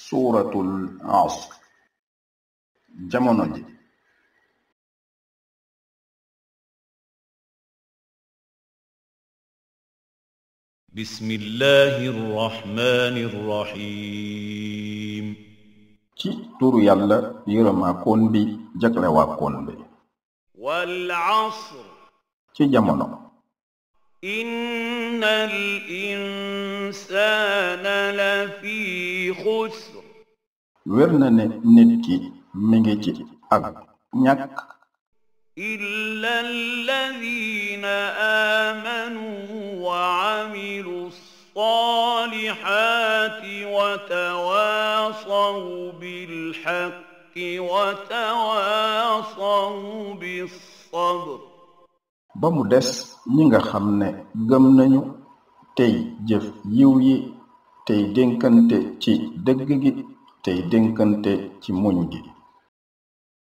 suuratul asr jamono ji bismillahir rahmanir rahim ci turu yàlla yërëmaakoon bi jaglewaakoon bi wal asr ci jamono innal insana lafi xusr wér na ne nit ki mi ngi ci ak ñàkk illa alladhina amanu wa amilu ssalihati wa tawasaw bil haqqi wa tawasaw bis sabr ba mu des ñi nga xam ne gëm nañu tey jëf yiw yi tey dénkante ci dëgg gi tey dénkante ci muñ gi